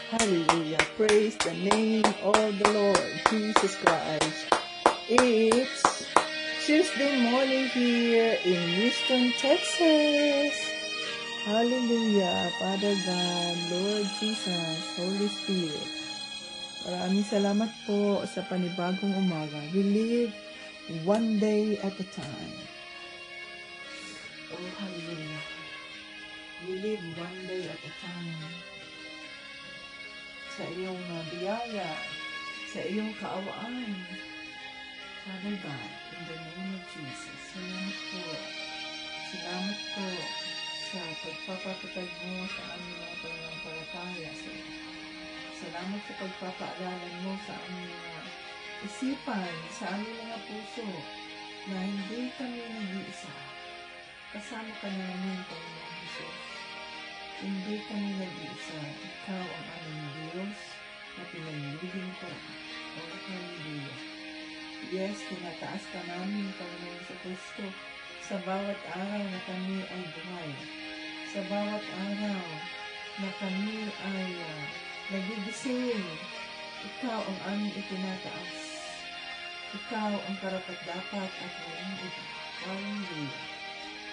Hallelujah. Praise the name of the Lord Jesus Christ. It's Tuesday morning here in Houston, Texas. Hallelujah. Father God, Lord Jesus, Holy Spirit. Maraming salamat po sa panibagong umaga. We live one day at a time. Oh, hallelujah. We live one day at a time. Sa iyong biyaya, sa iyong kaawaan. Father God, in the name of Jesus, salamat po. Salamat po sa pagpapatag mo sa aming mga pananampalataya. Salamat sa pagpapaalala mo sa aming mga isipan, sa aming mga puso, na hindi kami nag-iisa. Kasama ka namin, Panginoon Jesus. Hindi kami nag-iisa. Ikaw ang aming Diyos na pinanlilin ko. Oh, hallelujah. Yes, tinataas ka namin, Panginoon sa Kristo, sa bawat araw na kami ay buhay. Sa bawat araw na kami ay nagigising. Ikaw ang aming itinataas. Ikaw ang karapat-dapat at walang iba. Hallelujah.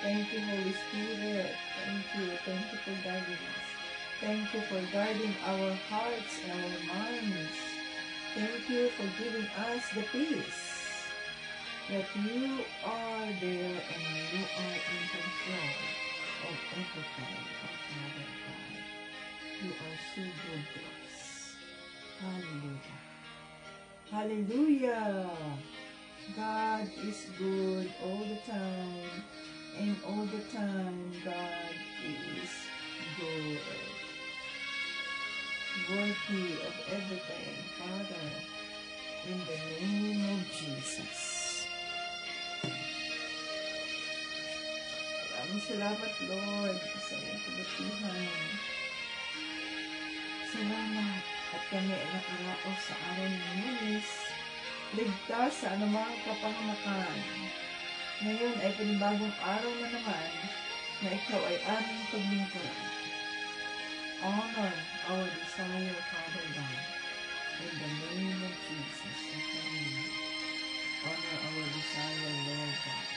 Thank you, Holy Spirit. Thank you. Thank you for guiding us. Thank you for guarding our hearts and our minds. Thank you for giving us the peace that you are there and you are in control of everything, oh Father God. You are so good to us. Hallelujah. Hallelujah. God is good all the time. And all the time, God is good. Worthy of everything, Father, in the name of Jesus. Maraming salamat, Lord, sa iyong kabutihan. Salamat at kami ay nakaraos sa araw ng Lunes, ligtas sa anumang kapahamakan. Ngayon ay panibagong araw na naman na ikaw ay aming paglingkuran. Honor our desire, Father God, in the name of Jesus. Honor our desire, Lord God.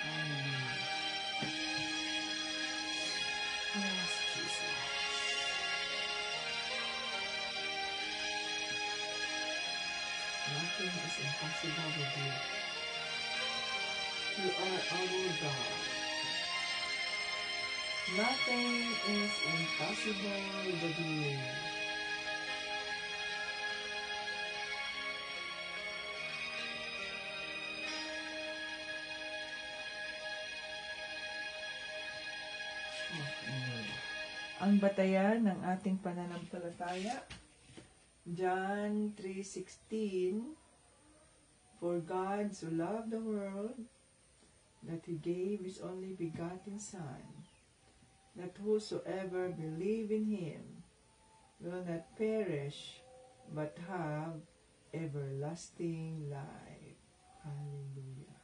Hallelujah. Yes, Jesus. Nothing is impossible with you. You are our God. Nothing is impossible with you. Ang batayan ng ating pananampalataya, John 3:16, For God so loved the world that He gave His only begotten Son, that whosoever believe in Him will not perish, but have everlasting life. Hallelujah.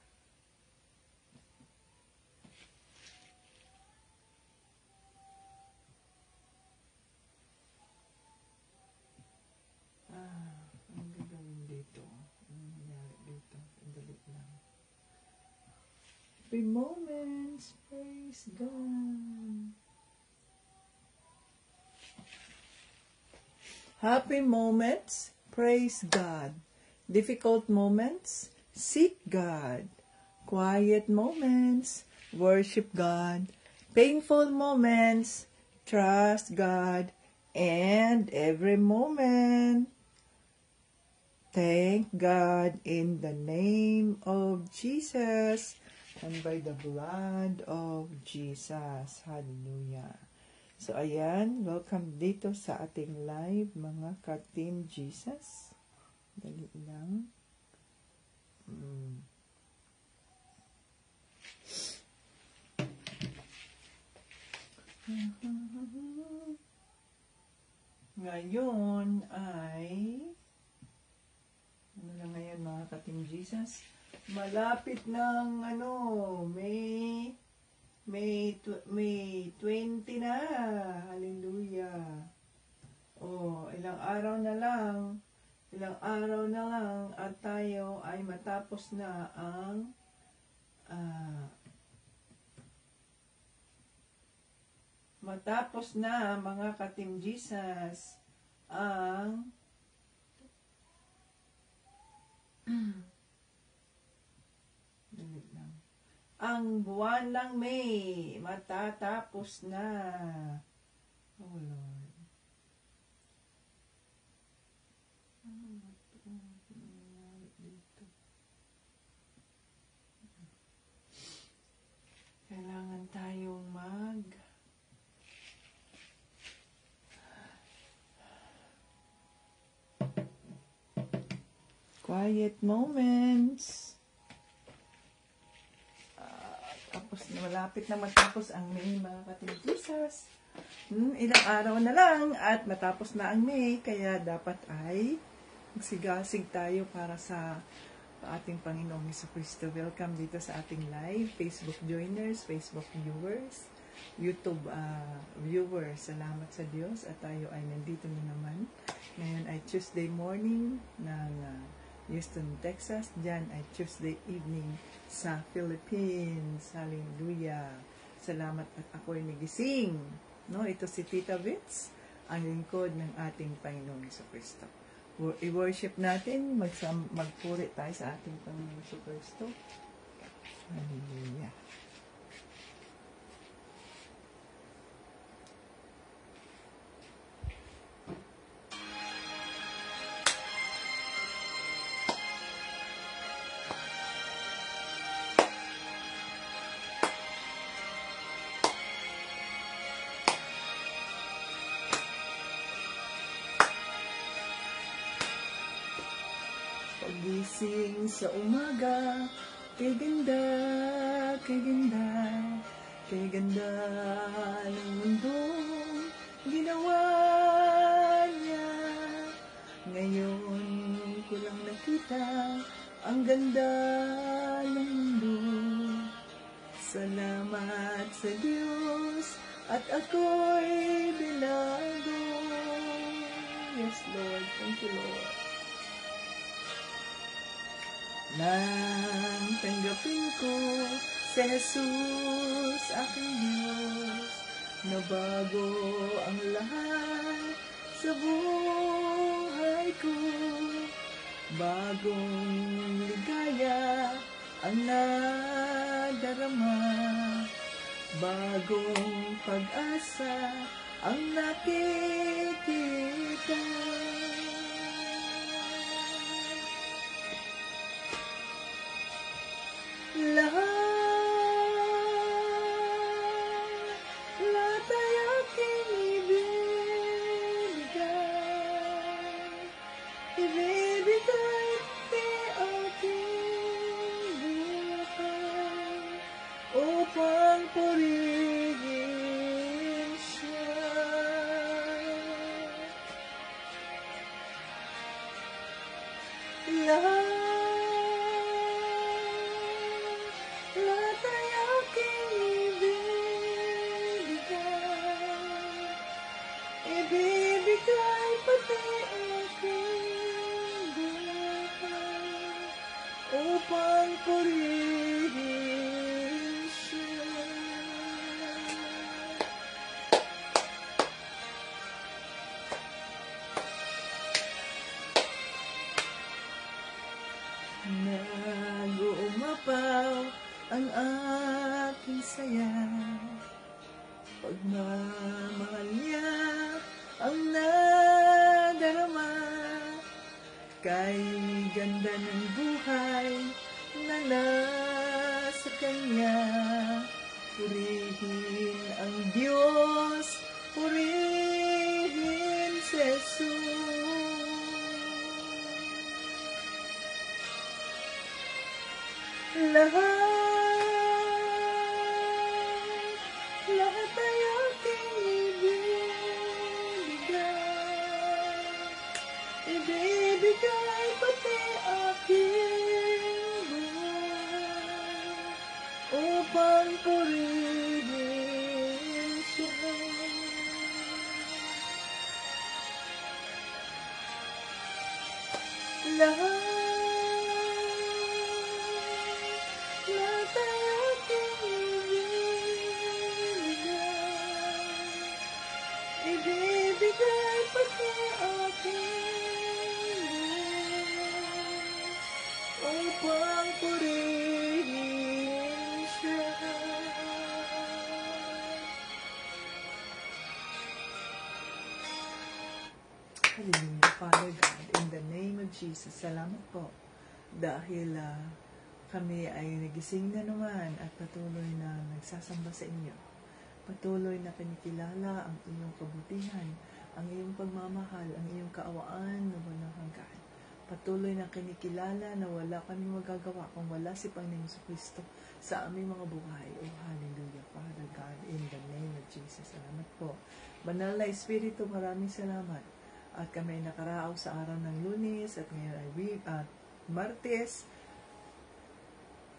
Ang gagawin dito? Ano nangyari dito? Sandali lang. Happy moments, praise God. Happy moments, praise God. Difficult moments, seek God. Quiet moments, worship God. Painful moments, trust God. And every moment, thank God in the name of Jesus. And by the blood of Jesus. Hallelujah. So, ayan. Welcome dito sa ating live, mga ka-Team Jesus. Dali lang. Ngayon ay ano na ngayon, mga ka-Team Jesus? Malapit ng May 20 na. Hallelujah. ilang araw na lang at tayo ay matapos na ang mga ka-Team Jesus ang buwan ng May. Matatapos na. Oh Lord. Kailangan tayong quiet moments. Tapos malapit na matapos ang May, mga ka-Team Jesus. Ilang araw na lang at matapos na ang May, kaya dapat ay magsigasig tayo para sa ating Panginoong Jesucristo. Welcome dito sa ating live Facebook joiners, Facebook viewers, YouTube viewers. Salamat sa Diyos at tayo ay nandito na naman. Ngayon ay Tuesday morning ng Houston, Texas. Diyan ay Tuesday evening sa Philippines. Hallelujah. Salamat at ako'y nagising. No, ito si Tita Vitz, ang lingkod ng ating Panginoong Jesucristo. I-worship natin, magpuri tayo sa ating Panginoong Jesucristo. Hallelujah. Pagising sa umaga, kay ganda ng mundong ginawa niya. Ngayon ko lang nakita ang ganda ng mundo. Salamat sa Diyos at ako'y binago. Yes, Lord. Thank you, Lord. Nang tanggapin ko si Jesus, aking Diyos, nabago ang lahat sa buhay ko. Bagong ligaya ang nadarama, bagong pag-asa ang nakikita. Lahat ay aking ibibigay di aking buhay upang purihin siya. Lahat ay aking ibibigay pati aking buhay upang purihin siya. Nag-uumapaw ang aking saya, pagmamahal niya ang nadarama. Kay ganda ng buhay na nasa kanya, purihin ang Diyos, purihin si Jesus. Lahat ay aking ibibigay pati aking buhay upang purihin siya. lahat na tayo'y ibibigay pati akin upang purihin siya. Hallelujah, Father God, in the name of Jesus, salamat po dahil kami ay nagising na naman at patuloy na nagsasamba sa inyo. Patuloy na kinikilala ang iyong kabutihan, ang iyong pagmamahal, ang iyong kaawaan na walang hanggan. Patuloy na kinikilala na wala kami magagawa kung wala si Panginoong Kristo sa aming mga buhay. Oh, hallelujah, Father God, in the name of Jesus. Salamat po. Banal na Espiritu, maraming salamat. At kami ay nakaraaw sa araw ng Lunes at ngayon ay Martes.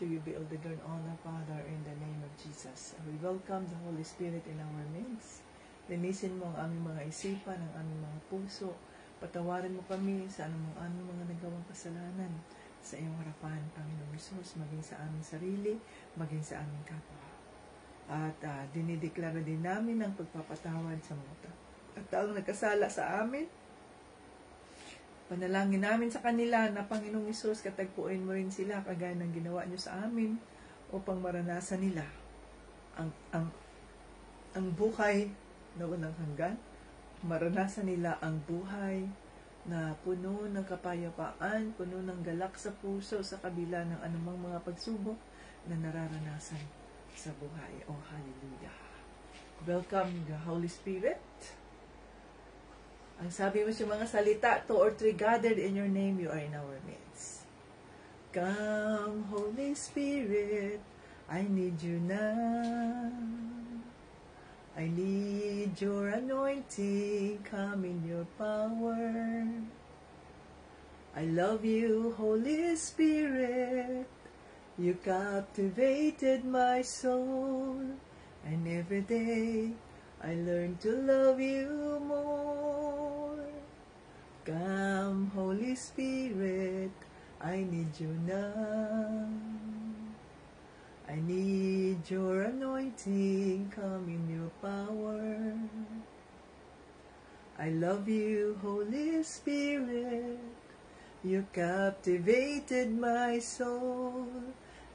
To you be all the glory and honor, Father, in the name of Jesus. We welcome the Holy Spirit in our midst. Linisin mo ang aming mga isipan, ang aming mga puso. Patawarin mo kami sa aming mga nagawang kasalanan sa iyong harapan, Panginoong Jesus, maging sa aming sarili, maging sa aming kapwa. At dinideklara din namin ang pagpapatawad sa mga taong nagkasala sa amin. Panalangin namin sa kanila na Panginoong Hesus, katagpuin mo rin sila kagaya ng ginawa niyo sa amin upang maranasan nila ang buhay na walang hanggan. Maranasan nila ang buhay na puno ng kapayapaan, puno ng galak sa puso sa kabila ng anumang mga pagsubok na nararanasan sa buhay. Oh, hallelujah. Welcome the Holy Spirit. Ang sabi mo sa mga salita, 2 or 3 gathered in your name, you are in our midst. Come, Holy Spirit, I need you now. I need your anointing, come in your power. I love you, Holy Spirit, you captivated my soul, and every day I learn to love you more. Come, Holy Spirit, I need you now. I need your anointing, come in your power. I love you, Holy Spirit, you captivated my soul,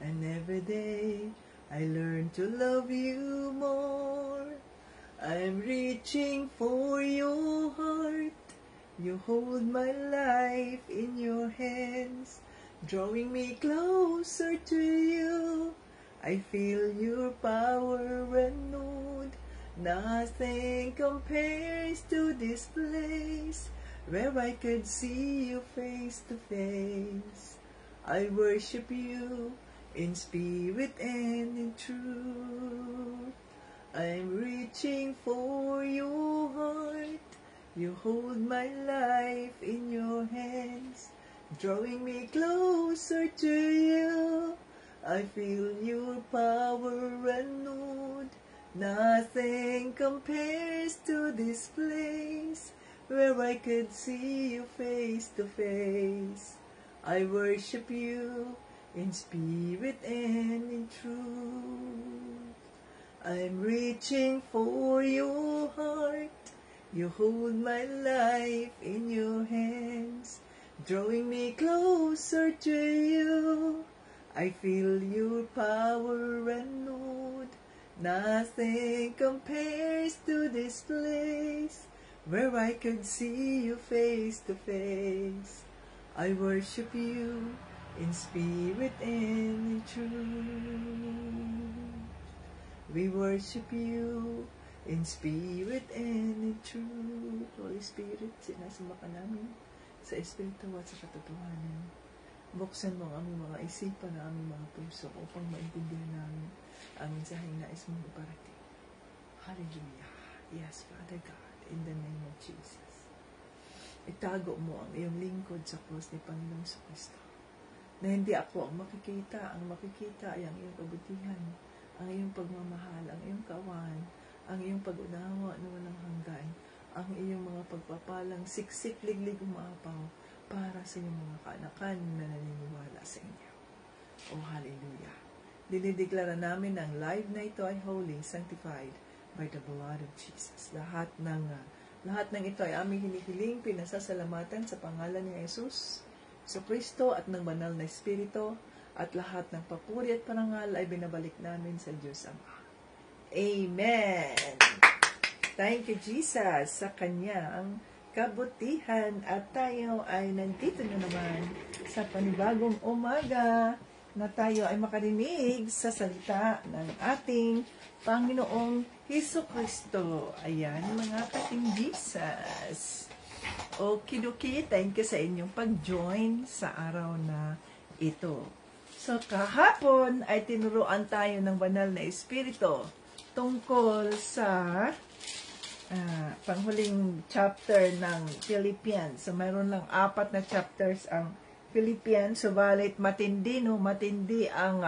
and every day I learn to love you more. I'm reaching for your heart, you hold my life in your hands, drawing me closer to you. I feel your power renewed. Nothing compares to this place where I could see you face to face. I worship you in spirit and in truth. I'm reaching for your heart. You hold my life in your hands, drawing me closer to you. I feel your power renewed. Nothing compares to this place where I could see you face to face. I worship you in spirit and in truth. I'm reaching for your heart. You hold my life in your hands, drawing me closer to you. I feel your power renewed. Nothing compares to this place where I could see you face to face. I worship you in spirit and in truth. We worship you in spirit and in truth. Holy Spirit, sinasamba ka namin sa Espiritu at sa katotohanan. Buksan mo ang aming mga isipan, ang aming mga puso upang maintindihan namin ang mensaheng nais mong iparating. Hallelujah. Yes, Father God, in the name of Jesus. Itago mo ang iyong lingkod sa krus ni Panginoong Kristo. Na hindi ako ang makikita ay ang iyong kabutihan, ang iyong pagmamahal, ang iyong kawan, ang iyong pag-unawa na walang hanggan, ang iyong mga pagpapalang siksik, liglig, umaapaw, para sa inyong mga kaanakan na naniniwala sa inyo. O hallelujah! Dinideklara namin ang live na ito ay holy, sanctified by the blood of Jesus. Lahat ng ito ay aming hinihiling, pinasasalamatan sa pangalan ni Jesus, sa Kristo at ng banal na Espiritu, at lahat ng papuri at parangal ay binabalik namin sa Diyos Ama. Amen! Thank you, Jesus, sa Kanyang kabutihan. At tayo ay nandito na naman sa panibagong umaga na tayo ay makarinig sa salita ng ating Panginoong Hesukristo. Ayan, mga kating Jesus. Okidoki, thank you sa inyong pag-join sa araw na ito. So, kahapon ay tinuruan tayo ng banal na Espiritu tungkol sa panghuling chapter ng Philippians. So, mayroon lang 4 na chapters ang Philippians, subalit matindi ang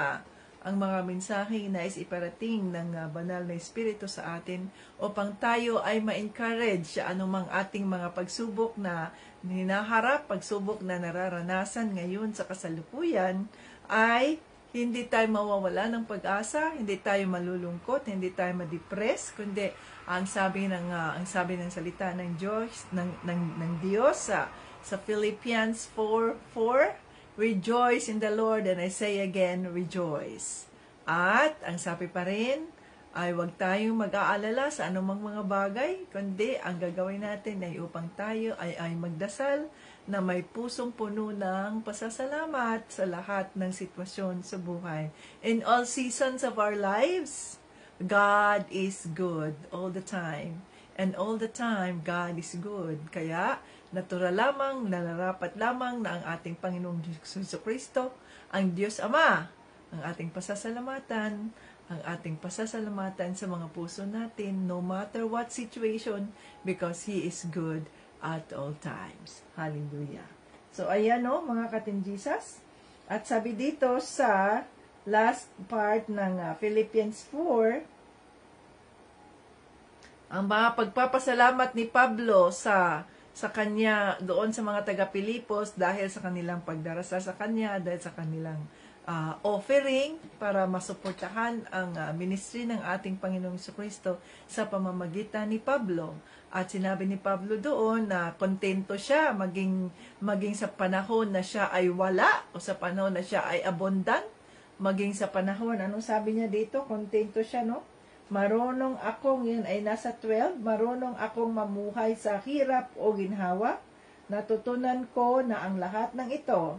mga mensahe na iparating ng banal na Espiritu sa atin upang tayo ay ma-encourage sa anumang ating mga pagsubok na hinaharap, pagsubok na nararanasan ngayon sa kasalukuyan, ay hindi tayo mawawala ng pag-asa, hindi tayo malulungkot, hindi tayo ma-depress, kundi ang sabi ng salita ng Diyos ng Diyos sa Philippians 4:4, rejoice in the Lord, and I say again, rejoice. At ang sabi pa rin ay huwag tayong mag-aalala sa anumang mga bagay, kundi ang gagawin natin ay upang tayo ay magdasal na may pusong puno ng pasasalamat sa lahat ng sitwasyon sa buhay. In all seasons of our lives, God is good all the time. And all the time, God is good. Kaya, natural lamang, nararapat lamang na ang ating Panginoong Jesucristo, ang Diyos Ama, ang ating pasasalamatan sa mga puso natin, no matter what situation, because He is good at all times. Hallelujah. So, ayan mga katin Jesus. At sabi dito sa last part ng Philippians 4, ang mga pagpapasalamat ni Pablo sa kanya doon sa mga taga-Pilipos dahil sa kanilang pagdarasal sa kanya, dahil sa kanilang offering para masuportahan ang ministry ng ating Panginoong Jesucristo sa pamamagitan ni Pablo. At sinabi ni Pablo doon na kontento siya maging sa panahon na siya ay wala o sa panahon na siya ay abundant, maging sa panahon, anong sabi niya dito? Kontento siya, no? Marunong akong, yun ay nasa 12, marunong akong mamuhay sa hirap o ginhawa. Natutunan ko na ang lahat ng ito.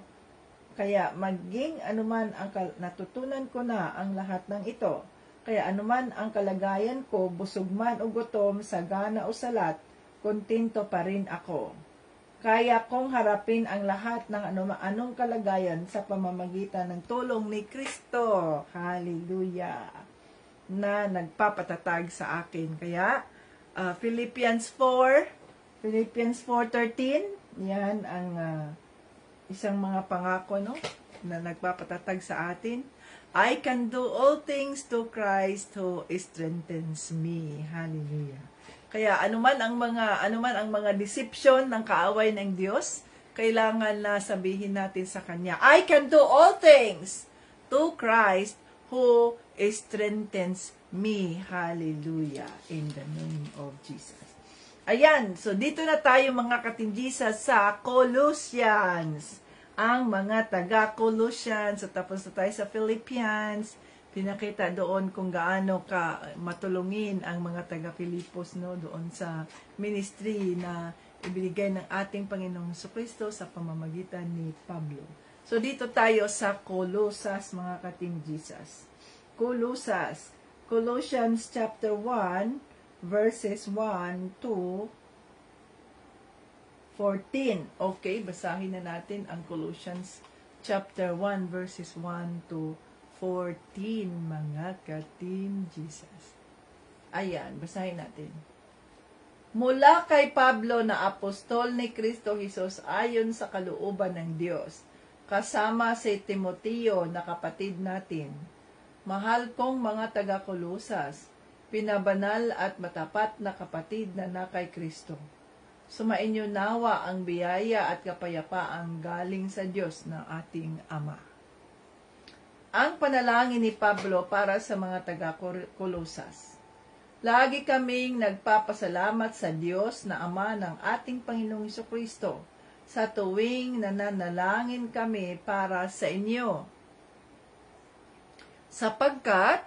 Kaya natutunan ko na ang lahat ng ito. Kaya anuman ang kalagayan ko, busog man o gutom, sagana o salat, kontento pa rin ako. Kaya kong harapin ang lahat ng anong kalagayan sa pamamagitan ng tulong ni Kristo. Hallelujah! Na nagpapatatag sa akin. Kaya, Philippians 4:13, yan ang isang mga pangako, no, na nagpapatatag sa atin. I can do all things to Christ who strengthens me. Hallelujah. Kaya anuman ang mga deception ng kaaway ng Diyos, kailangan na sabihin natin sa Kanya, I can do all things to Christ who strengthens me. Hallelujah. In the name of Jesus. Ayan. So, dito na tayo mga katinjisa sa Colossians. Ang mga taga-Colossians. So, tapos na tayo sa Philippians. Pinakita doon kung gaano ka matulungin ang mga taga-Pilipos, no, doon sa ministry na ibinigay ng ating Panginoong Jesucristo sa pamamagitan ni Pablo. So, dito tayo sa Colosas, mga kating Jesus. Colossians chapter 1, verses 1 to 14. Okay, basahin na natin ang Colossians chapter 1, verses 1 to 14, mga kating Jesus. Ayan, basahin natin. Mula kay Pablo na apostol ni Kristo Jesus ayon sa kalooban ng Diyos, kasama si Timoteo na kapatid natin. Mahal kong mga taga-Kolosas, pinabanal at matapat na kapatid na kay Kristo. Sumainyo nawa ang biyaya at kapayapaang galing sa Diyos ng ating Ama. Ang panalangin ni Pablo para sa mga taga-Kolosas. Lagi kaming nagpapasalamat sa Diyos na Ama ng ating Panginoong Jesucristo sa tuwing nananalangin kami para sa inyo. Sapagkat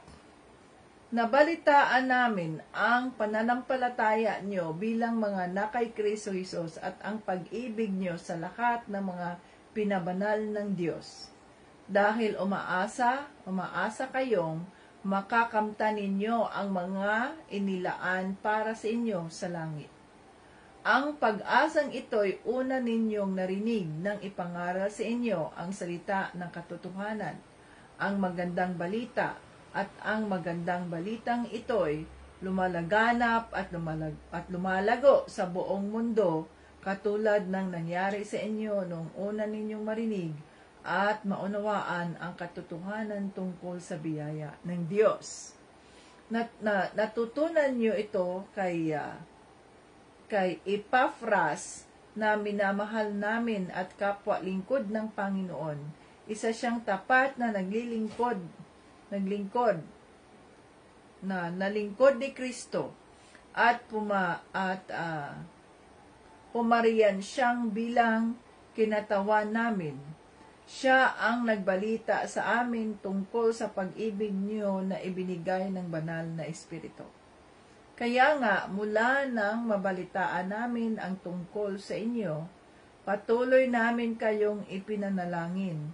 nabalitaan namin ang pananampalataya nyo bilang mga anak kay Kristo Jesus at ang pag-ibig nyo sa lahat ng mga pinabanal ng Diyos. Dahil umaasa kayong makakamtan ninyo ang mga inilaan para sa inyo sa langit. Ang pag-asang ito'y una ninyong narinig nang ipangaral sa inyo ang salita ng katotohanan, ang magandang balita, at ang magandang balitang ito'y lumalaganap at lumalago sa buong mundo katulad ng nangyari sa inyo noong una ninyong marinig at maunawaan ang katotohanan tungkol sa biyaya ng Diyos. Natutunan nyo ito kay Epaphras na minamahal namin at kapwa lingkod ng Panginoon. Isa siyang tapat na nalingkod ni Kristo at pumariyan siyang bilang kinatawan namin. Siya ang nagbalita sa amin tungkol sa pag-ibig niyo na ibinigay ng banal na Espiritu. Kaya nga, mula nang mabalitaan namin ang tungkol sa inyo, patuloy namin kayong ipinanalangin.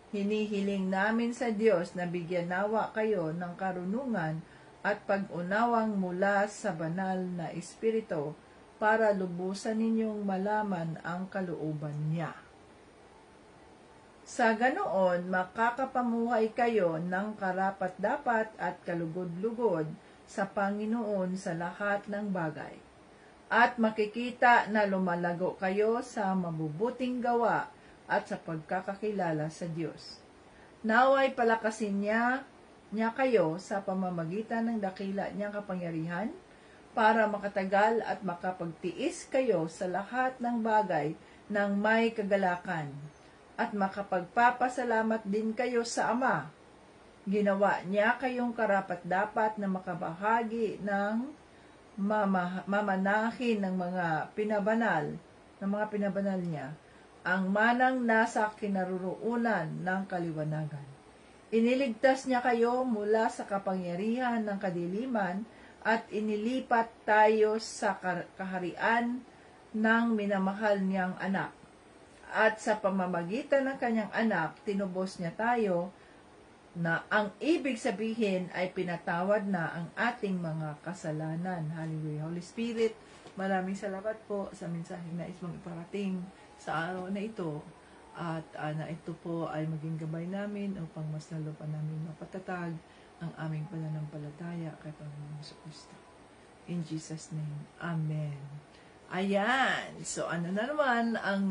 Hinihiling namin sa Diyos na bigyan nawa kayo ng karunungan at pag-unawang mula sa banal na Espiritu para lubusan ninyong malaman ang kalooban niya. Sa ganoon, makakapamuhay kayo ng karapat-dapat at kalugod-lugod sa Panginoon sa lahat ng bagay. At makikita na lumalago kayo sa mabubuting gawa at sa pagkakakilala sa Diyos. Naway palakasin niya kayo sa pamamagitan ng dakila niyang kapangyarihan para makatagal at makapagtiis kayo sa lahat ng bagay ng may kagalakan at makapagpapasalamat din kayo sa Ama. Ginawa niya kayong karapat-dapat na makabahagi ng mamanahin ng mga pinabanal niya, ang manang nasa kinaroroonan ng kaliwanagan. Iniligtas niya kayo mula sa kapangyarihan ng kadiliman at inilipat tayo sa kaharian ng minamahal niyang anak. At sa pamamagitan ng kanyang anak, tinubos niya tayo na ang ibig sabihin ay pinatawad na ang ating mga kasalanan. Hallelujah. Holy Spirit, maraming salamat po sa mensaheng nais mong iparating sa araw na ito. At na ito po ay maging gabay namin upang mas lalo pa namin mapatatag ang aming pananampalataya kay Panginoon Jesucristo. In Jesus' name, Amen. Ayan. So, ano na naman ang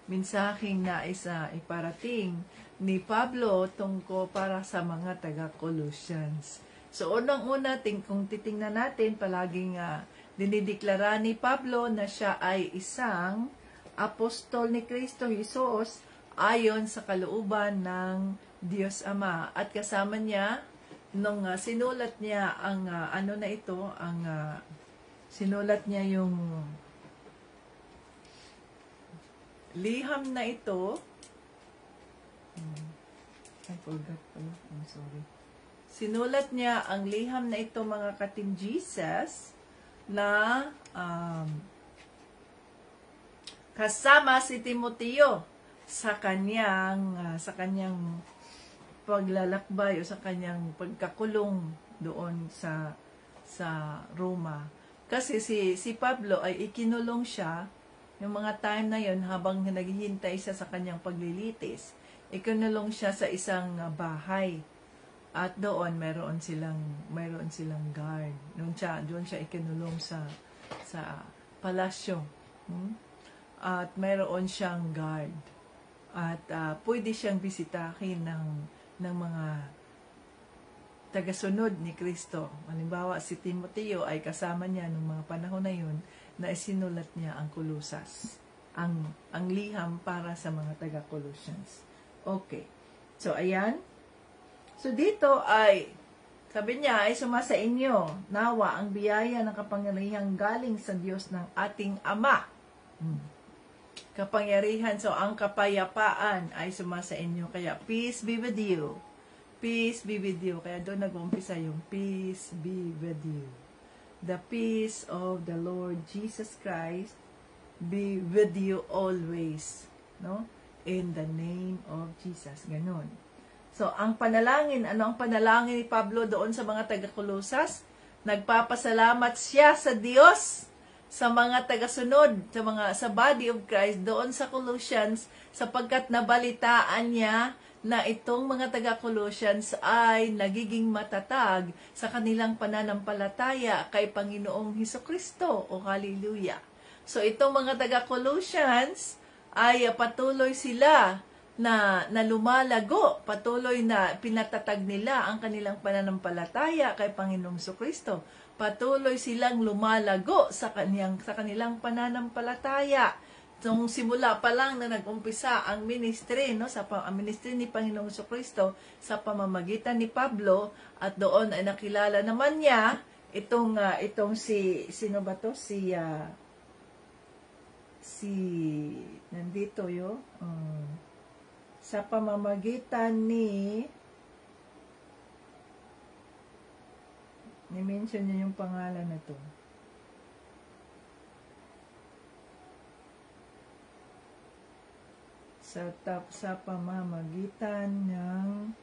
mensaheng nais iparating ni Pablo tungkol para sa mga taga-Colossians. So, unang-una, kung titingnan natin, palaging dinideklara ni Pablo na siya ay isang apostol ni Kristo Jesus ayon sa kalooban ng Diyos Ama. At kasama niya, nung sinulat niya ang sinulat niya yung liham na ito. I forgot pala. I'm sorry. Sinulat niya ang liham na ito, mga ka-Team Jesus, na kasama si Timoteo sa kanyang paglalakbay o sa kanyang pagkakulong doon sa Roma. Kasi si Pablo ay ikinulong siya yung mga time na yon habang naghihintay siya sa kanyang paglilitis. Ikinulong siya sa isang bahay. At doon mayroon silang guard. Doon siya ikinulong sa palasyo. At mayroon siyang guard. At pwede siyang bisitahin ng mga tagasunod ni Kristo. Halimbawa, si Timoteo ay kasama niya nung mga panahon na yun na isinulat niya ang Kolosas. Ang liham para sa mga taga-Colossians. Okay. So, ayan. So, dito ay, sabi niya, ay sumasa inyo, nawa ang biyaya ng kapangyarihang galing sa Diyos ng ating Ama. Kapangyarihan, so ang kapayapaan ay sumasa inyo. Kaya, peace be with you. Peace be with you. Kaya doon nag-umpisa yung peace be with you. The peace of the Lord Jesus Christ be with you always. No? In the name of Jesus. Ganon. So, ang panalangin, ano ang panalangin ni Pablo doon sa mga taga-Kolosas? Nagpapasalamat siya sa Diyos, sa mga tagasunod, sa body of Christ, doon sa Colossians, sapagkat nabalitaan niya na itong mga taga-Colossians ay nagiging matatag sa kanilang pananampalataya kay Panginoong Hesukristo. O hallelujah! So, itong mga taga-Colossians ay patuloy sila na lumalago, patuloy na pinatatag nila ang kanilang pananampalataya kay Panginoong Hesukristo. Patuloy silang lumalago sa kanilang pananampalataya. Nung simula pa lang na nag-umpisa ang ministry, no, ang ministry ni Panginoong Hesukristo sa pamamagitan ni Pablo, at doon ay nakilala naman niya itong sino ba to? Nandito yo. Sa pamamagitan ni-mention niya yung pangalan na to. Sa pamamagitan ng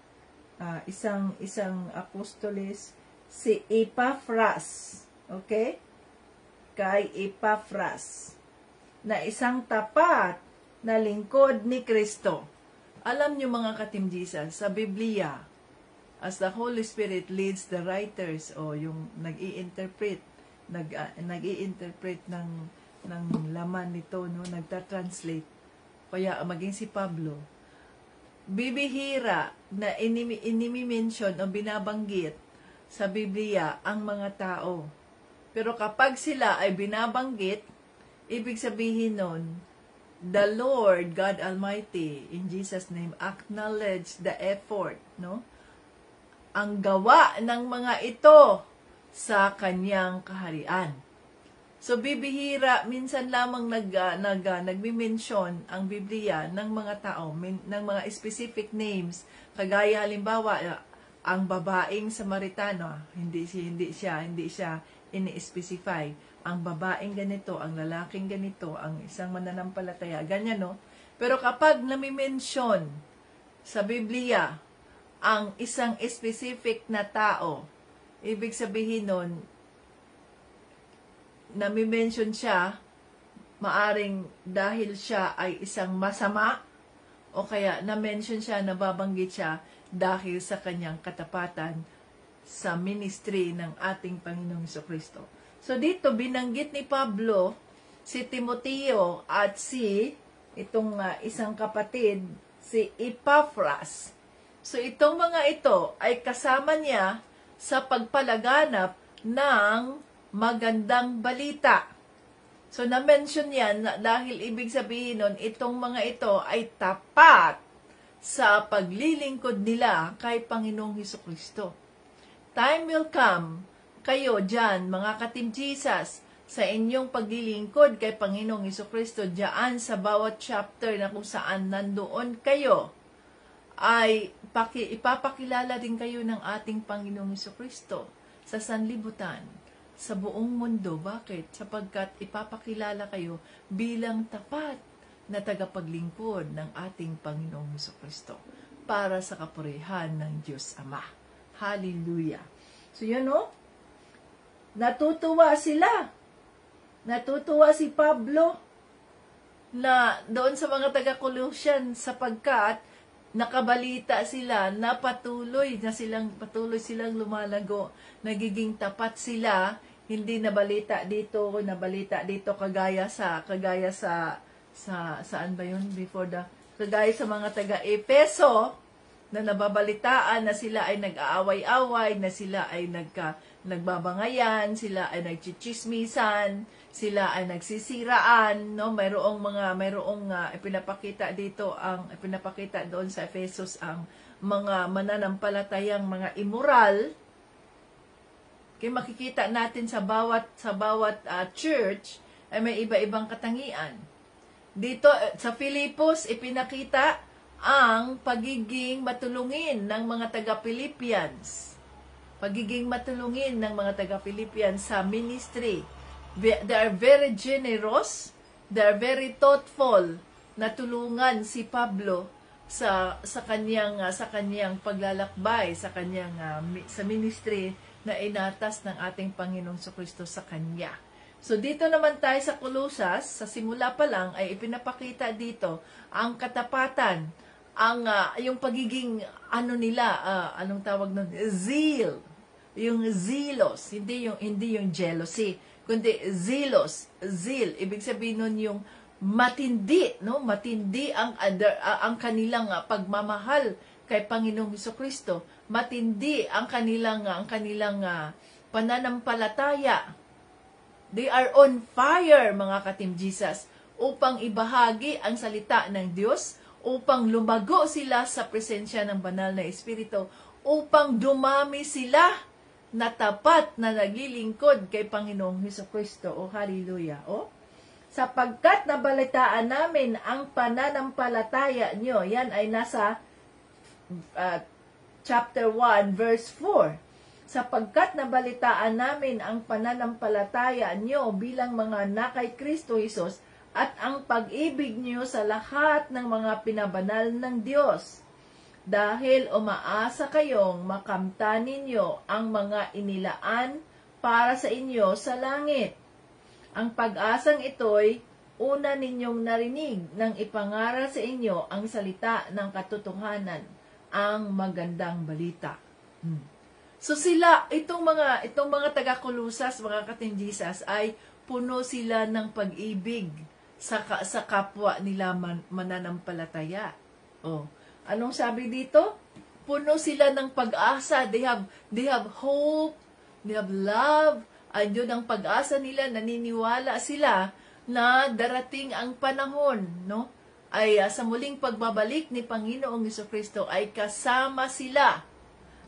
isang apostolis, si Epaphras. Okay? Kay Epaphras, na isang tapat na lingkod ni Kristo. Alam niyo mga ka-Team Jesus, sa Biblia, as the Holy Spirit leads the writers o yung nag-i-interpret ng laman nito, no, nagta-translate. Kaya maging si Pablo, bibihira na inimi-mention o binabanggit sa Biblia ang mga tao. Pero kapag sila ay binabanggit, ibig sabihin nun, the Lord God Almighty, in Jesus' name, acknowledge the effort, no? Ang gawa ng mga ito sa kanyang kaharian. So, bibihira, minsan lamang nagmi-mention ang Biblia ng mga tao, ng mga specific names, kagaya halimbawa, ang babaeng Samaritano, hindi siya ini-specify. Ang babaeng ganito, ang lalaking ganito, ang isang mananampalataya, ganyan, no? Pero kapag nami-mention sa Biblia ang isang specific na tao, ibig sabihin nun, nami-mention siya, maaring dahil siya ay isang masama, o kaya na-mention siya, nababanggit siya, dahil sa kanyang katapatan sa ministry ng ating Panginoong Hesukristo. So dito binanggit ni Pablo si Timoteo at itong isang kapatid, si Epaphras. So itong mga ito ay kasama niya sa pagpalaganap ng magandang balita. So na-mention yan dahil ibig sabihin nun, itong mga ito ay tapat sa paglilingkod nila kay Panginoong Hesukristo. Time will come, kayo dyan, mga ka-Team Jesus, sa inyong paglilingkod kay Panginoong Hesukristo, dyan sa bawat chapter na kung saan nandoon kayo, ay ipapakilala din kayo ng ating Panginoong Hesukristo sa sanlibutan, sa buong mundo. Bakit? Sapagkat ipapakilala kayo bilang tapat na tagapaglingkod ng ating Panginoong Hesukristo para sa kapurihan ng Diyos Ama. Hallelujah! So yun, no? Natutuwa sila. Natutuwa si Pablo na doon sa mga taga-Colossians sapagkat nakabalita sila na patuloy silang lumalago, nagiging tapat sila, hindi nabalita dito kagaya saan ba yun kagaya sa mga taga-Efeso na nababalitaan na sila ay nag-aaway-away, na sila ay nagbabangayan, sila ay nagchichismisan, sila ay nagsisiraan, no? Mayroong ipinapakita doon sa Efesos ang mga mananampalatayang mga immoral. Kaya makikita natin sa bawat church ay may iba-ibang katangian. Dito sa Filipos ipinakita ang pagiging matulungin ng mga taga-Philippians. Pagiging matulungin ng mga taga-Philippians sa ministry. They are very generous, they are very thoughtful na tulungan si Pablo sa kanyang paglalakbay, sa ministry na inatas ng ating Panginoong Jesucristo sa kanya. So dito naman tayo sa Colosas, sa simula pa lang ay ipinapakita dito ang katapatan, yung pagiging anong tawag nun, zeal, yung zealous, hindi yung jealousy, kundi zeal, ibig sabihin nun yung matindi, no? Matindi ang kanilang pagmamahal kay Panginoong Jesucristo. Matindi ang kanilang pananampalataya. They are on fire, mga ka-Team Jesus, upang ibahagi ang salita ng Diyos, upang lumago sila sa presensya ng banal na Espiritu, upang dumami sila na tapat na naglilingkod kay Panginoong Jesucristo. O hallelujah. O, sapagkat nabalitaan namin ang pananampalataya nyo. Yan ay nasa chapter 1, verse 4. Sapagkat nabalitaan namin ang pananampalataya nyo bilang mga anak kay Kristo Jesus at ang pag-ibig nyo sa lahat ng mga pinabanal ng Diyos. Dahil umaasa kayong makamtan ninyo ang mga inilaan para sa inyo sa langit. Ang pag-asang ito'y una ninyong narinig nang ipangaral sa inyo ang salita ng katotohanan, ang magandang balita. So sila, itong mga taga-Colosas, mga ka-Team Jesus, ay puno sila ng pag-ibig sa kapwa nila mananampalataya. Oh. Anong sabi dito? Puno sila ng pag-asa. They have hope, they have love. Ayun ang pag-asa nila, naniniwala sila na darating ang panahon, no? Ay sa muling pagbabalik ni Panginoong Jesucristo ay kasama sila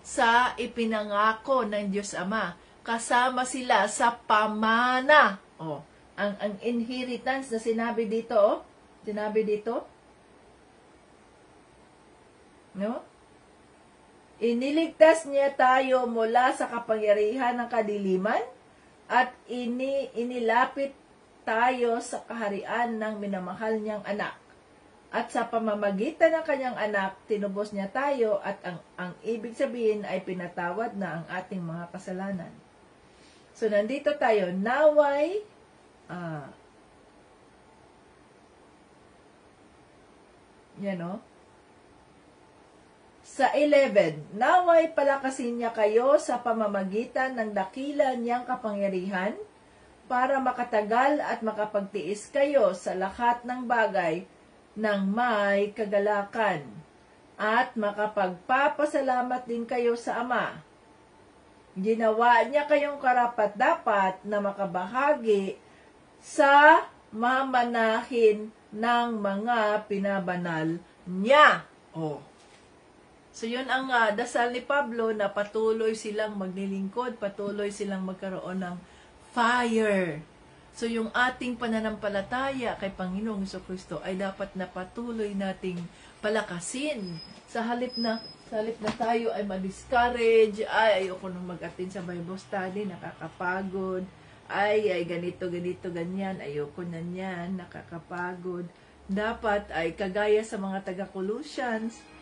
sa ipinangako ng Diyos Ama. Kasama sila sa pamana. Oh, ang inheritance na sinabi dito, no? Iniligtas niya tayo mula sa kapangyarihan ng kadiliman at inilapit tayo sa kaharian ng minamahal niyang anak. At sa pamamagitan ng kanyang anak, tinubos niya tayo at ang ibig sabihin ay pinatawad na ang ating mga kasalanan. So, nandito tayo, naway, sa 11, naway palakasin niya kayo sa pamamagitan ng dakila niyang kapangyarihan para makatagal at makapagtiis kayo sa lahat ng bagay ng may kagalakan at makapagpapasalamat din kayo sa Ama. Ginawa niya kayong karapat-dapat na makabahagi sa mamanahin ng mga pinabanal niya. Oh. So, yun ang dasal ni Pablo na patuloy silang maglilingkod, patuloy silang magkaroon ng fire. So, yung ating pananampalataya kay Panginoong Jesucristo ay dapat na patuloy nating palakasin. Sa halip na tayo ay ma-discourage, ay ayoko nung mag-attend sa Bible study, nakakapagod, ay ganito, ganyan, ayoko na niyan, nakakapagod. Dapat ay kagaya sa mga taga-Colossians,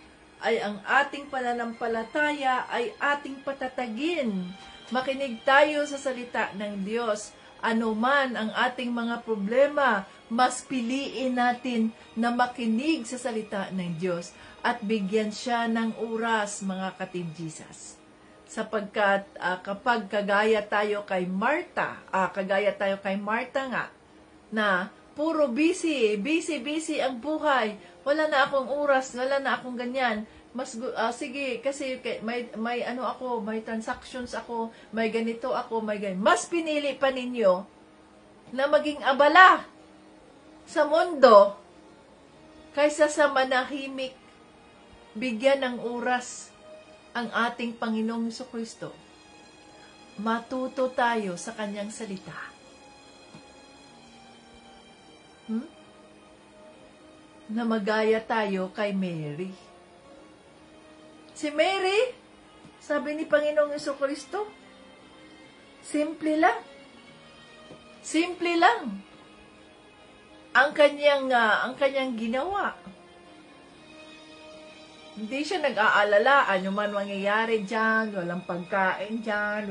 ay ang ating pananampalataya ay ating patatagin. Makinig tayo sa salita ng Diyos. Ano man ang ating mga problema, mas piliin natin na makinig sa salita ng Diyos at bigyan siya ng oras, mga ka-Team Jesus. Sapagkat kapag kagaya tayo kay Martha nga, na puro busy ang buhay, wala na akong oras, wala na akong ganyan, sige, kasi may transactions ako, may ganito ako, may ganyan. Mas pinili pa ninyo na maging abala sa mundo kaysa sa manahimik bigyan ng oras ang ating Panginoong Jesucristo. Matuto tayo sa kanyang salita. Na magaya tayo kay Mary. Si Mary, sabi ni Panginoong Jesucristo, simple lang. Simple lang ang kanyang ginawa. Hindi siya nag-aalala, ano man mangyayari diyan, walang pagkain diyan,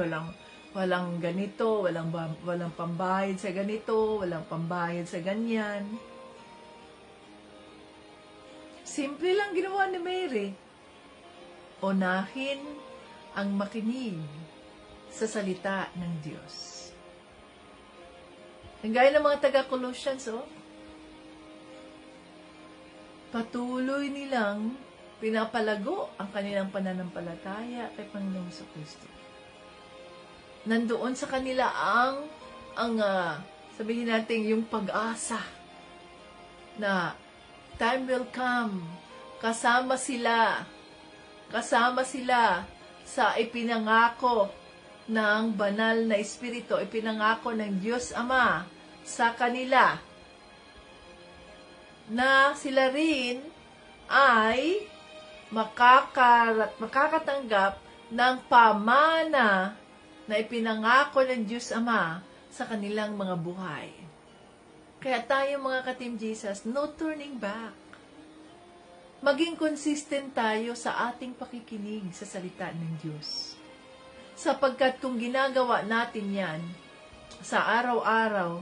walang ganito, walang pambayad sa ganito, walang pambayad sa ganyan. Simple lang ginawa ni Mary. Unahin ang makinig sa salita ng Diyos. Ang gaya ng mga taga-Colossians, patuloy nilang pinapalago ang kanilang pananampalataya kay Panginoong Jesucristo. Nandoon sa kanila ang sabihin natin, yung pag-asa na time will come, kasama sila sa ipinangako ng banal na Espiritu, ipinangako ng Diyos Ama sa kanila, na sila rin ay makakatanggap ng pamana na ipinangako ng Diyos Ama sa kanilang mga buhay. Kaya tayo mga ka-Team Jesus, no turning back. Maging consistent tayo sa ating pakikinig sa salita ng Diyos. Sapagkat kung ginagawa natin yan sa araw-araw,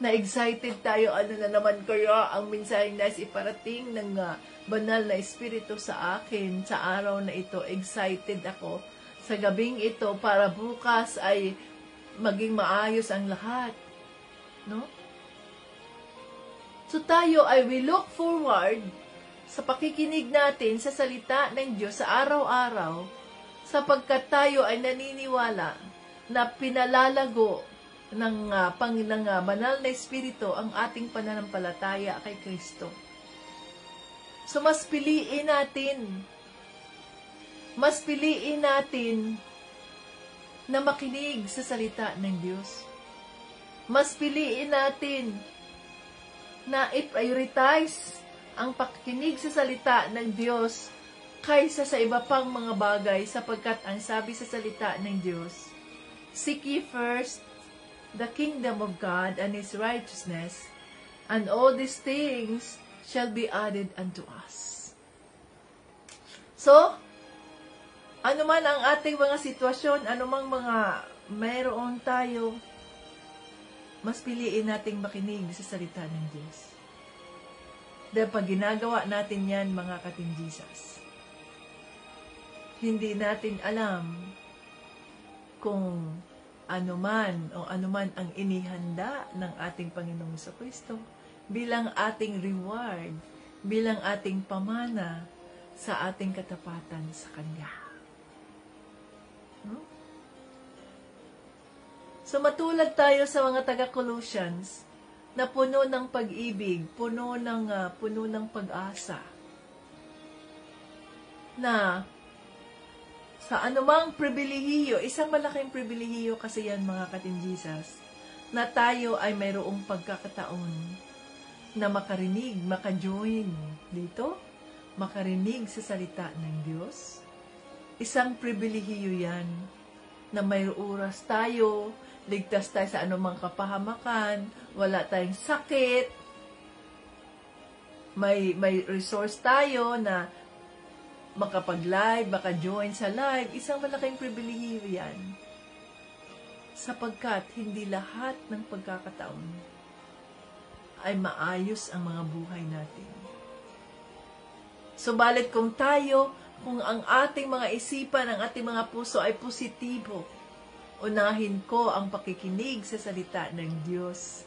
na excited tayo, ano na naman kaya ang mensaheng nais iparating ng banal na Espiritu sa akin sa araw na ito. Excited ako sa gabing ito para bukas ay maging maayos ang lahat. No? So tayo ay we look forward sa pakikinig natin sa salita ng Diyos sa araw-araw, sapagkat tayo ay naniniwala na pinalalago ng banal na Espiritu ang ating pananampalataya kay Kristo. So mas piliin natin na makinig sa salita ng Diyos. Mas piliin natin na i-prioritize ang pakikinig sa salita ng Diyos kaysa sa iba pang mga bagay, sapagkat ang sabi sa salita ng Diyos, seek ye first the kingdom of God and His righteousness, and all these things shall be added unto us. So, anuman ang ating mga sitwasyon, anumang mga mayroon tayo, mas piliin nating makinig sa salita ng Diyos. Dahil pag ginagawa natin yan, mga ka-Team Jesus, hindi natin alam kung anuman ang inihanda ng ating Panginoong Jesucristo bilang ating reward, bilang ating pamana sa ating katapatan sa Kanya. So matulad tayo sa mga taga-Colossians na puno ng pag-ibig, puno ng pag-asa, na sa anumang pribilehiyo, isang malaking pribilehiyo kasi yan, mga ka-Team Jesus, na tayo ay mayroong pagkakataon na makarinig, maka-join dito, makarinig sa salita ng Diyos. Isang pribilehiyo yan, na may oras tayo, ligtas tayo sa anumang kapahamakan, wala tayong sakit, may resource tayo na makapag-live, maka-join sa live. Isang malaking pribilehiyo yan. Sapagkat hindi lahat ng pagkakataon ay maayos ang mga buhay natin. Subalit kung ang ating mga isipan, ang ating mga puso ay positibo, unahin ko ang pakikinig sa salita ng Diyos.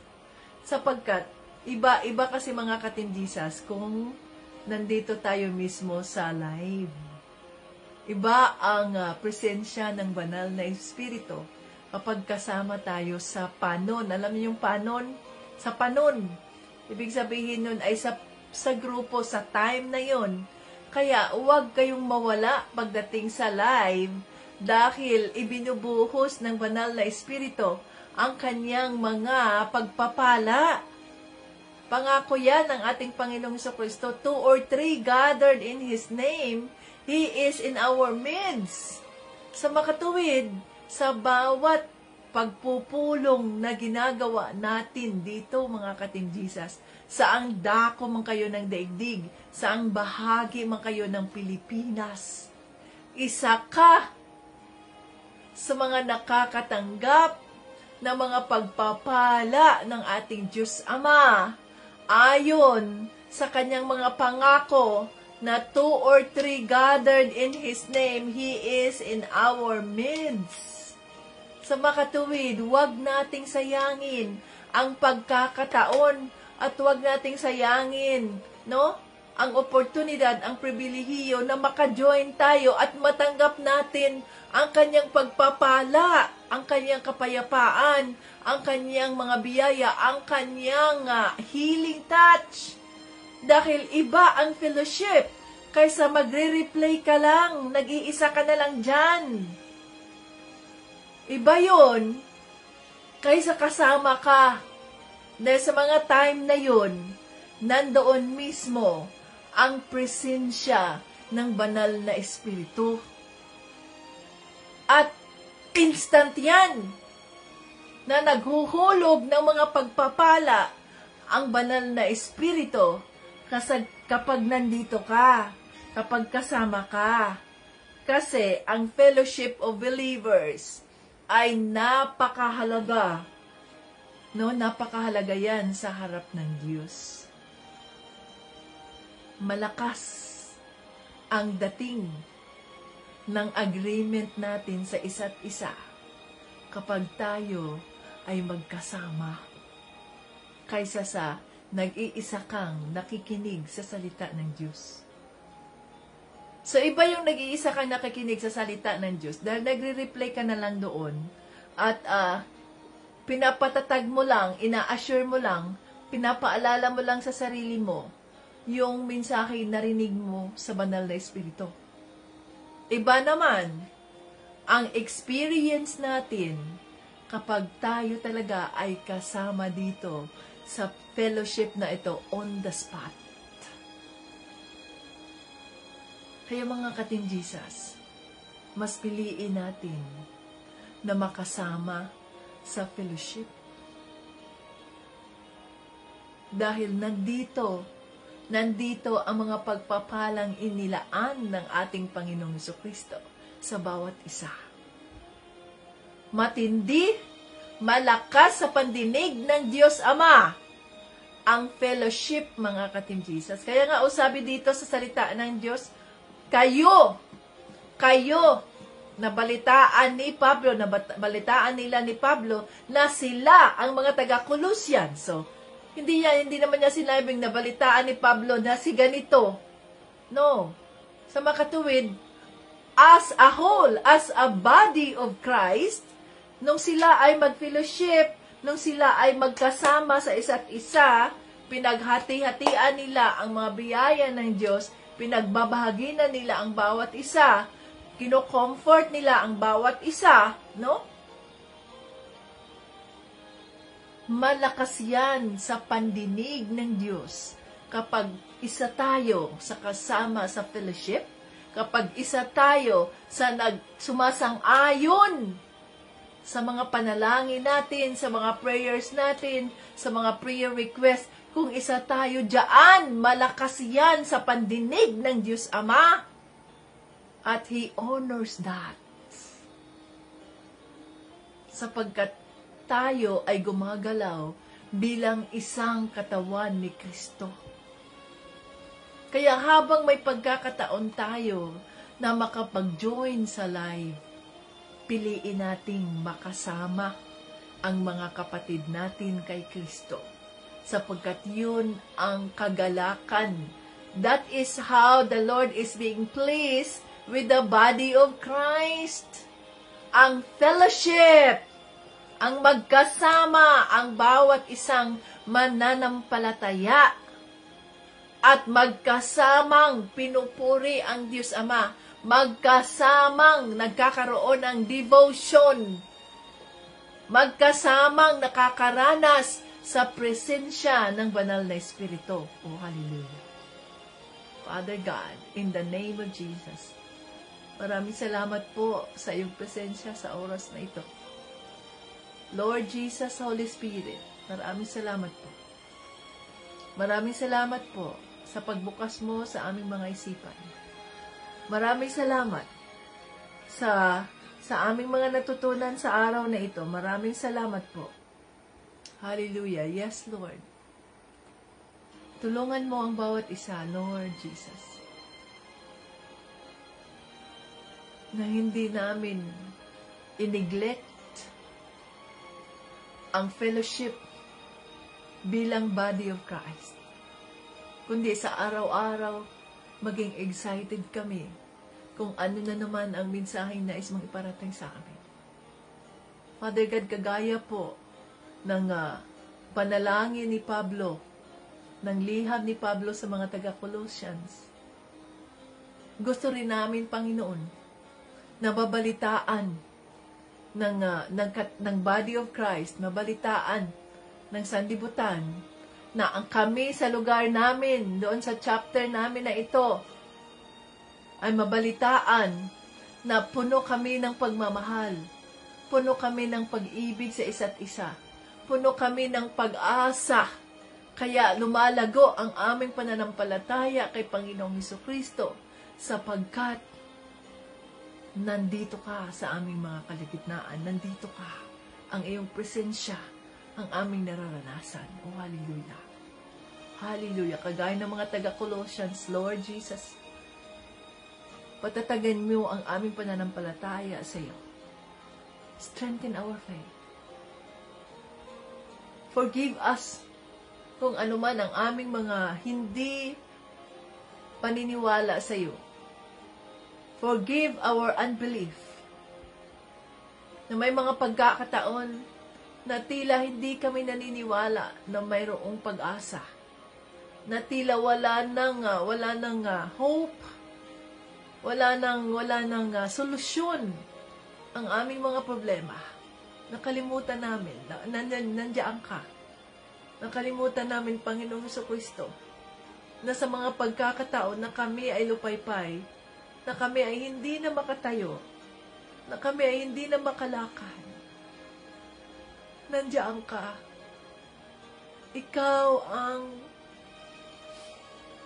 Sapagkat iba kasi mga ka-Team Jesus kung nandito tayo mismo sa live. Iba ang presensya ng banal na Espiritu kapag kasama tayo sa panon. Alam niyo yung panon? Sa panon. Ibig sabihin nun ay sa grupo, sa time na yon. Kaya huwag kayong mawala pagdating sa live dahil ibinubuhos ng banal na Espiritu ang kanyang mga pagpapala. Pangako yan ng ating Panginoong Jesucristo, 2 or 3 gathered in His name, He is in our midst. Sa makatuwid, sa bawat pagpupulong na ginagawa natin dito, mga ka-Team Jesus, saang dako man kayo ng daigdig, saang bahagi man kayo ng Pilipinas, isa ka sa mga nakakatanggap ng mga pagpapala ng ating Diyos Ama, ayon sa kanyang mga pangako na 2 or 3 gathered in His name, He is in our midst. Sa makatuwid, huwag nating sayangin ang pagkakataon at huwag nating sayangin, ang oportunidad, ang pribilehiyo na maka-join tayo at matanggap natin ang kanyang pagpapala, ang kanyang kapayapaan, ang kanyang mga biyaya, ang kanyang healing touch. Dahil iba ang fellowship kaysa magre-replay ka lang, nag-iisa ka na lang dyan. Iba yun kaysa kasama ka. Dahil sa mga time na yun, nandoon mismo ang presensya ng banal na Espiritu. At instant yan na naghuhulog ng mga pagpapala ang banal na Espiritu kapag nandito ka, kapag kasama ka. Kasi ang fellowship of believers ay napakahalaga. Napakahalaga yan sa harap ng Diyos. Malakas ang dating ng agreement natin sa isa't isa kapag tayo ay magkasama kaysa sa nag-iisa kang nakikinig sa salita ng Diyos. So, iba yung nag-iisa kang nakikinig sa salita ng Diyos dahil nagre-replay ka na lang doon at pinapatatag mo lang, ina-assure mo lang, pinapaalala mo lang sa sarili mo yung mensahe narinig mo sa banal na Espiritu. Iba naman ang experience natin kapag tayo talaga ay kasama dito sa fellowship na ito on the spot. Kaya mga ka-Team Jesus, mas piliin natin na makasama sa fellowship. Dahil nandito ang mga pagpapalang inilaan ng ating Panginoong Jesucristo sa bawat isa. Matindi, malakas sa pandinig ng Diyos Ama ang fellowship, mga ka-Team Jesus. Kaya nga, sabi dito sa salita ng Diyos, kayo, nabalitaan ni Pablo, nabalitaan nila ni Pablo na sila ang mga taga-Colossian. So, hindi naman niya sinabing nabalitaan ni Pablo na si ganito. No. Sa makatuwid, as a whole, as a body of Christ, nung sila ay mag-fellowship, nung sila ay magkasama sa isa't isa, pinaghati-hatian nila ang mga biyaya ng Diyos, pinagbabahagi na nila ang bawat isa, kino-comfort nila ang bawat isa, Malakas yan sa pandinig ng Diyos kapag isa tayo sa kasama sa fellowship, kapag isa tayo sa sumasang-ayon sa mga panalangin natin, sa mga prayers natin, sa mga prayer request, kung isa tayo dyan, malakas yan sa pandinig ng Diyos Ama. At He honors that. Sapagkat tayo ay gumagalaw bilang isang katawan ni Kristo. Kaya habang may pagkakataon tayo na makapag-join sa live, piliin nating makasama ang mga kapatid natin kay Kristo. Sapagkat yun ang kagalakan. That is how the Lord is being pleased with the body of Christ. Ang fellowship ang magkasama ang bawat isang mananampalataya at magkasamang pinupuri ang Diyos Ama, magkasamang nagkakaroon ng devotion, magkasamang nakakaranas sa presensya ng banal na Espiritu. Oh, hallelujah. Father God, in the name of Jesus, maraming salamat po sa iyong presensya sa oras na ito. Lord Jesus, Holy Spirit, maraming salamat po. Maraming salamat po sa pagbukas mo sa aming mga isipan. Maraming salamat sa aming mga natutunan sa araw na ito. Maraming salamat po. Hallelujah. Yes, Lord. Tulungan mo ang bawat isa, Lord Jesus, na hindi namin i-neglect ang fellowship bilang body of Christ, kundi sa araw-araw maging excited kami kung ano na naman ang mensaheng nais mong iparating sa amin. Father God, kagaya po ng panalangin ni Pablo, ng liham ni Pablo sa mga taga-Colossians, gusto rin namin, Panginoon, na babalitaan ng body of Christ, mabalitaan ng sanlibutan, na ang kami sa lugar namin, doon sa chapter namin na ito, ay mabalitaan na puno kami ng pagmamahal, puno kami ng pag-ibig sa isa't isa, puno kami ng pag-asa, kaya lumalago ang aming pananampalataya kay Panginoong Hesukristo, sapagkat nandito ka sa aming mga kalagitnaan, nandito ka, ang iyong presensya, ang aming nararanasan. Oh, hallelujah. Hallelujah. Kagaya ng mga taga-Colossians, Lord Jesus, patatagan mo ang aming pananampalataya sa iyo. Strengthen our faith. Forgive us kung ano man ang aming mga hindi paniniwala sa iyo. Forgive our unbelief. Na may mga pagkakataon na tila hindi kami naniniwala na mayroong pag-asa. Na tila wala nang hope, wala nang solusyon ang aming mga problema. Nakalimutan namin, nandiyan ka. Nakalimutan namin, Panginoong Hesukristo, na sa mga pagkakataon na kami ay lupaypay, na kami ay hindi na makatayo, na kami ay hindi na makalakad, nandiyan ka. Ikaw ang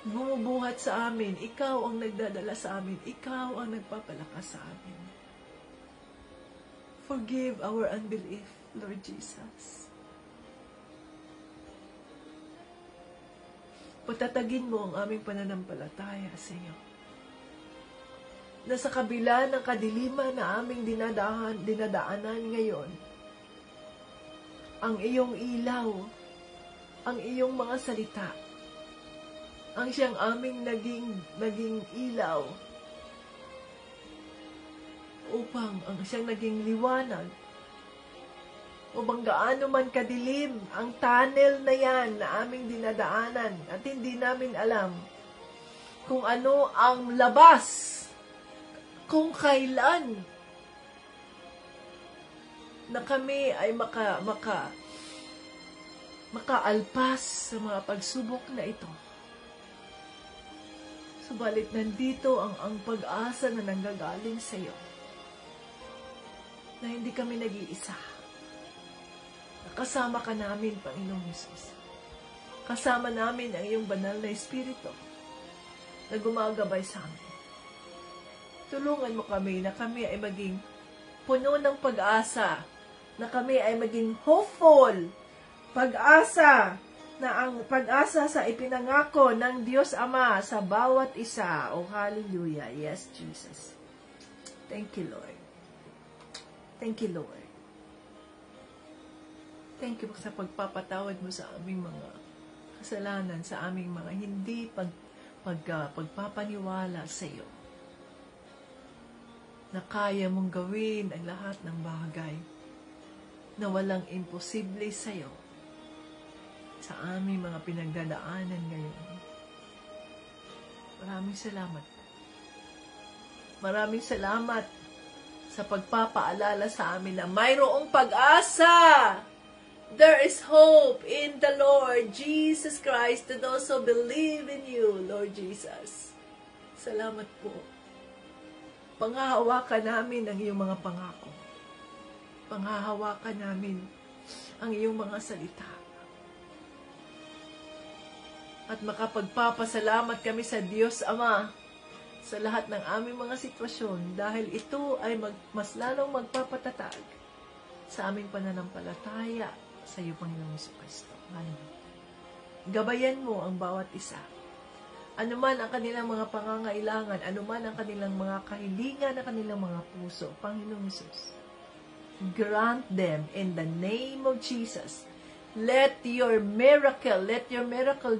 bumubuhat sa amin. Ikaw ang nagdadala sa amin. Ikaw ang nagpapalakas sa amin. Forgive our unbelief, Lord Jesus. Patatagin mo ang aming pananampalataya sa iyo. Na sa kabila ng kadiliman na aming dinadaanan ngayon, ang iyong ilaw, ang iyong mga salita, ang siyang aming naging ilaw, upang ang siyang naging liwanag, upang gaano man kadilim ang tunnel na yan na aming dinadaanan at hindi namin alam kung ano ang labas, kung kailan na kami ay makaalpas sa mga pagsubok na ito. Subalit nandito ang pag-asa na nanggagaling sa iyo, na hindi kami nag-iisa. Kasama ka namin, Panginoong Hesus. Kasama namin ang iyong banal na Espiritu na gumagabay sa amin. Tulungan mo kami na kami ay maging puno ng pag-asa, na kami ay maging hopeful, pag-asa, na ang pag-asa sa ipinangako ng Diyos Ama sa bawat isa. Oh, hallelujah. Yes, Jesus. Thank you, Lord. Thank you, Lord. Thank you sa pagpapatawad mo sa aming mga kasalanan, sa aming mga hindi pagpapaniwala sa iyo, na kaya mong gawin ang lahat ng bagay. na walang imposible sa'yo sa aming mga pinagdadaanan ngayon. Maraming salamat. Maraming salamat sa pagpapaalala sa amin na mayroong pag-asa. There is hope in the Lord Jesus Christ to those who believe in you, Lord Jesus. Salamat po. Panghahawakan namin ang iyong mga pangako. Panghahawakan namin ang iyong mga salita. At makapagpapasalamat kami sa Diyos Ama sa lahat ng aming mga sitwasyon dahil ito ay mas lalong magpapatatag sa aming pananampalataya sa iyo, Panginoong Jesucristo. Gabayan mo ang bawat isa. Anuman ang kanilang mga pangangailangan, anuman ang kanilang mga kahilingan ng kanilang mga puso, Panginoong Jesus, grant them in the name of Jesus. Let your miracle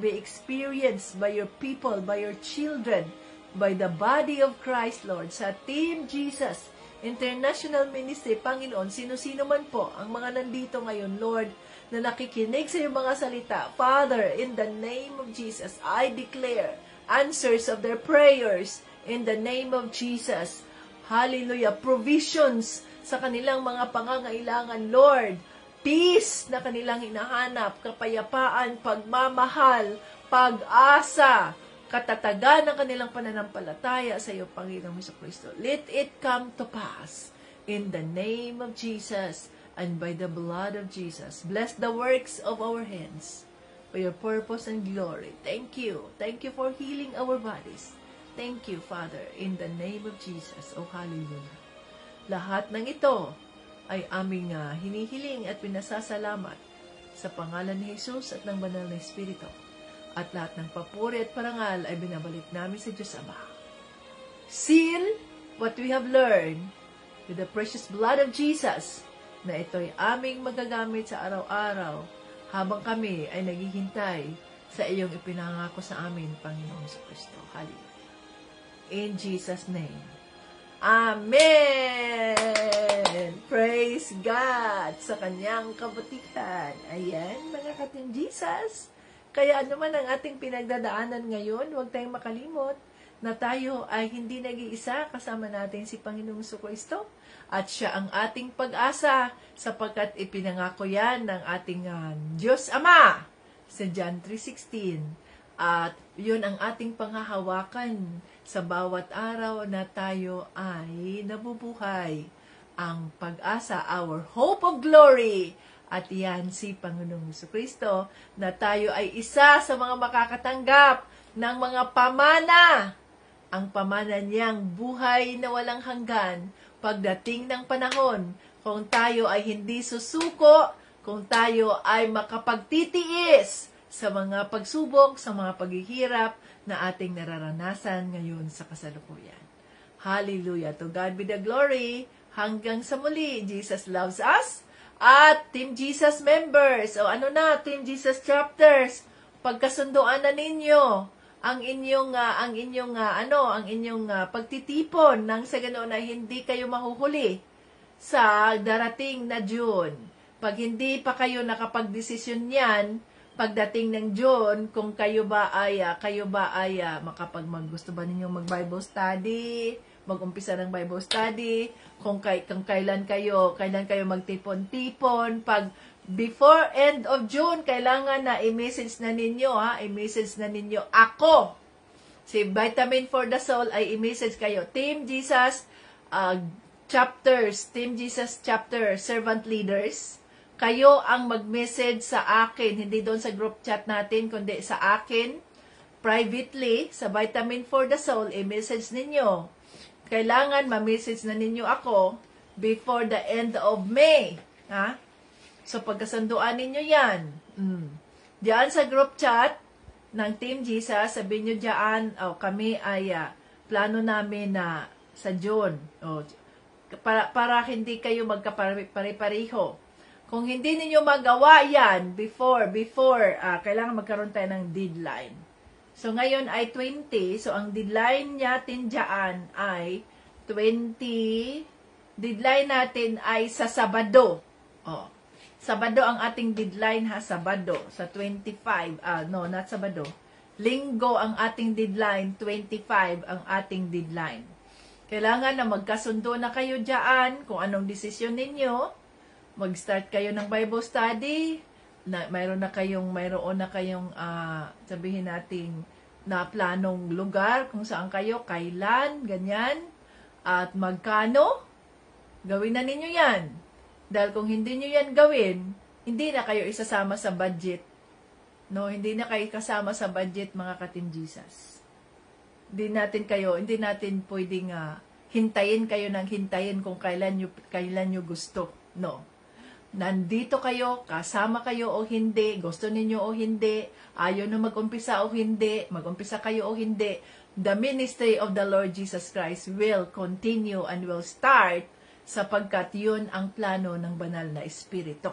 be experienced by your people, by your children, by the body of Christ, Lord. Sa Team Jesus International Ministry, Panginoon, sino-sino man po ang mga nandito ngayon, Lord, na nakikinig sa iyong mga salita. Father, in the name of Jesus, I declare answers of their prayers in the name of Jesus. Hallelujah. Provisions sa kanilang mga pangangailangan, Lord. Peace na kanilang hinahanap, kapayapaan, pagmamahal, pag-asa, katatagan ng kanilang pananampalataya sa iyo, Panginoong Jesucristo. Let it come to pass in the name of Jesus and by the blood of Jesus. Bless the works of our hands for your purpose and glory. Thank you. Thank you for healing our bodies. Thank you, Father, in the name of Jesus. Oh, hallelujah. Lahat ng ito ay aming hinihiling at pinasasalamat sa pangalan ni Jesus at ng Banal na Espiritu. At lahat ng papuri at parangal ay binabalik namin sa Diyos Ama. Seal what we have learned with the precious blood of Jesus, na ito'y aming magagamit sa araw-araw habang kami ay naghihintay sa iyong ipinangako sa amin, Panginoong Jesucristo. Hallelujah. In Jesus' name. Amen! Praise God sa kanyang kabutihan. Ayan, mga ka-Team Jesus. Kaya ano man ang ating pinagdadaanan ngayon, huwag tayong makalimot na tayo ay hindi nag-iisa, kasama natin si Panginoong Jesucristo. At siya ang ating pag-asa sapagkat ipinangako yan ng ating Diyos Ama sa John 3:16. At yun ang ating panghahawakan sa bawat araw na tayo ay nabubuhay. Ang pag-asa, our hope of glory. At yan si Panginoong Jesucristo na tayo ay isa sa mga makakatanggap ng mga pamana. Ang pamana niyang buhay na walang hanggan pagdating ng panahon, kung tayo ay hindi susuko, kung tayo ay makapagtitiis sa mga pagsubok, sa mga paghihirap na ating nararanasan ngayon sa kasalukuyan. Hallelujah! To God be the glory. Hanggang sa muli, Jesus loves us. At Team Jesus members, o ano na, Team Jesus chapters, pagkasunduan na ninyo ang inyong pagtitipon nang sa ganoon ay hindi kayo mahuhuli sa darating na June. Pag hindi pa kayo nakapagdesisyon niyan, pagdating ng June, kung kayo ba ay gusto ba ninyong mag-Bible study, mag-umpisa ng Bible study, kung kailan kayo magtipon-tipon, pag before end of June, kailangan na i-message na ninyo, i-message na ninyo ako. Si Vitamin for the Soul ay i-message kayo. Team Jesus chapters, Team Jesus chapter, servant leaders, kayo ang mag-message sa akin, hindi doon sa group chat natin, kundi sa akin, privately, sa Vitamin for the Soul, i-message ninyo. Kailangan ma-message na ninyo ako before the end of May. So, pagkasunduan ninyo yan. Diyan sa group chat ng Team Jesus, sabihin nyo diyan, kami ay plano namin na sa June. Para hindi kayo magkapare-pareho. Kung hindi ninyo magawa yan before, kailangan magkaroon tayo ng deadline. So, ngayon ay 20. So, ang deadline natin dyan ay 20. Deadline natin ay sa Sabado. Sabado ang ating deadline ha, Sabado, sa 25, no, not Sabado. Linggo ang ating deadline, 25 ang ating deadline. Kailangan na magkasundo na kayo dyan kung anong desisyon ninyo. Mag-start kayo ng Bible study. Mayroon na kayong, sabihin natin, na planong lugar kung saan kayo, kailan, ganyan, at magkano. Gawin na ninyo yan. Dahil kung hindi nyo yan gawin, hindi na kayo isasama sa budget. No, hindi na kayo kasama sa budget, mga ka-Team Jesus. Hindi natin pwedeng hintayin kayo ng hintayin kung kailan nyo gusto. No. Nandito kayo, kasama kayo o hindi, gusto ninyo o hindi, ayaw na mag-umpisa o hindi, mag-umpisa kayo o hindi, the ministry of the Lord Jesus Christ will continue and will start sapagkat yun ang plano ng banal na Espiritu.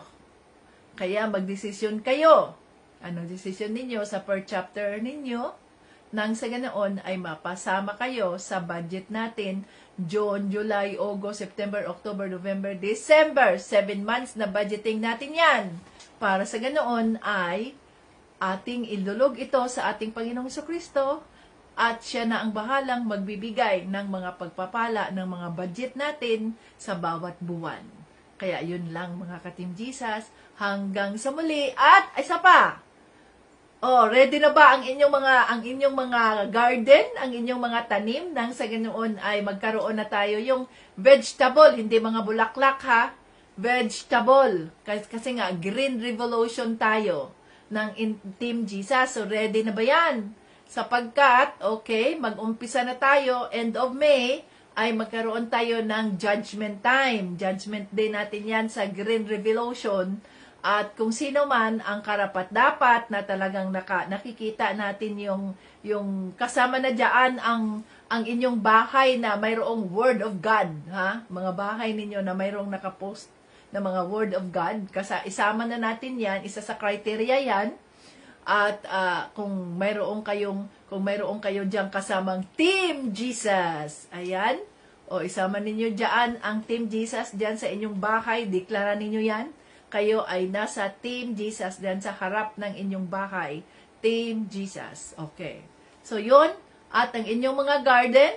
Kaya magdesisyon kayo. Anong desisyon ninyo sa per chapter ninyo? Nang sa ganoon ay mapasama kayo sa budget natin, June, July, August, September, October, November, December. 7 months na budgeting natin yan. Para sa ganoon ay ating ilulog ito sa ating Panginoong Jesucristo at siya na ang bahalang magbibigay ng mga pagpapala ng mga budget natin sa bawat buwan. Kaya yun lang mga ka-Team Jesus. Hanggang sa muli. At isa pa. Ready na ba ang inyong mga garden, ang inyong mga tanim? Nang sa ganoon ay magkaroon na tayo yung vegetable, hindi mga bulaklak ha. Vegetable. Kasi nga green revolution tayo ng Team Jesus. So ready na ba yan? Sapagkat, mag-umpisa na tayo, end of May, ay magkaroon tayo ng judgment time. Judgment day natin yan sa Green Revolution. At kung sino man ang karapat-dapat na talagang nakikita natin yung kasama na dyan ang inyong bahay na mayroong Word of God. Ha? Mga bahay ninyo na mayroong nakapost na mga Word of God. Isama na natin yan, isa sa criteria yan. At kung mayroong kayo diyan kasamang Team Jesus, ayan, isama ninyo diyan ang Team Jesus diyan sa inyong bahay, deklara ninyo yan, kayo ay nasa Team Jesus diyan sa harap ng inyong bahay, Team Jesus. Okay. So yun, at ang inyong mga garden,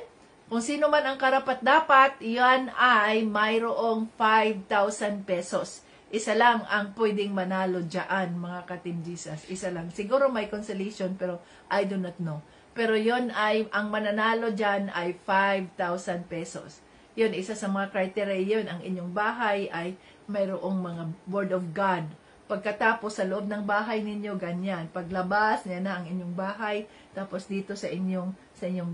kung sino man ang karapat-dapat, yan ay mayroong 5,000 pesos. Isa lang ang pwedeng manalo dyan, mga ka-Team Jesus. Isa lang. Siguro may consolation, pero I do not know. Pero yon ay, ang mananalo dyan ay 5,000 pesos. Yun, isa sa mga criteria yun. Ang inyong bahay ay mayroong mga Word of God. Pagkatapos, sa loob ng bahay ninyo, ganyan. Paglabas, yan na ang inyong bahay. Tapos dito sa inyong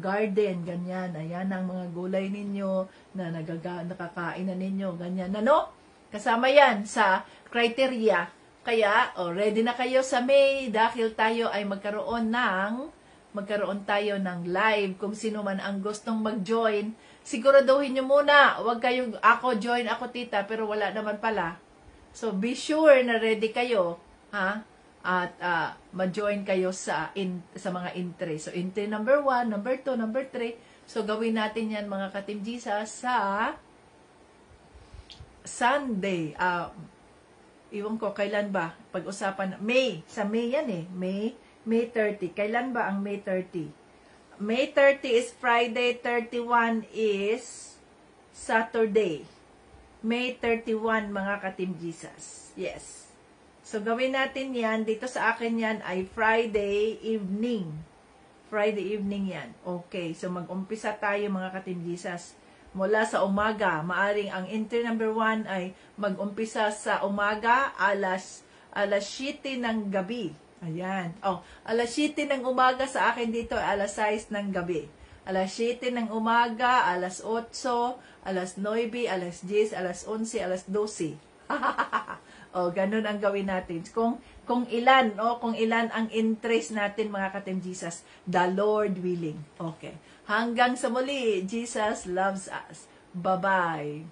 garden, ganyan. Ayan ang mga gulay ninyo na nakakain na ninyo, ganyan. Ano? Kasama yan sa criteria. Kaya, ready na kayo sa May dahil tayo ay magkaroon tayo ng live. Kung sino man ang gustong mag-join, siguraduhin nyo muna. Huwag kayong, join ako tita, pero wala naman pala. So, be sure na ready kayo, ha? At ma-join kayo sa mga entry. So, entry number 1, number 2, number 3. So, gawin natin yan mga ka-Team Jesus sa Sunday, iwan ko, kailan ba? Pag-usapan, sa May yan May 30. Kailan ba ang May 30? May 30 is Friday, 31 is Saturday. May 31, mga ka-Team Jesus. Yes. So, gawin natin yan. Dito sa akin yan ay Friday evening. Friday evening yan. Okay. So, mag-umpisa tayo, mga ka-Team Jesus. Mula sa umaga, maaring ang entry number 1 ay mag-umpisa sa umaga alas 7 ng gabi. Ayan. Alas 7 ng umaga sa akin dito, alas 6 ng gabi. Alas 7 ng umaga, alas 8, alas 9, alas 10, alas 11, alas 12. Ganun ang gawin natin. Kung ilan ang interest natin, mga ka-Team Jesus, the Lord willing. Okay. Hanggang sa muli, Jesus loves us. Bye-bye.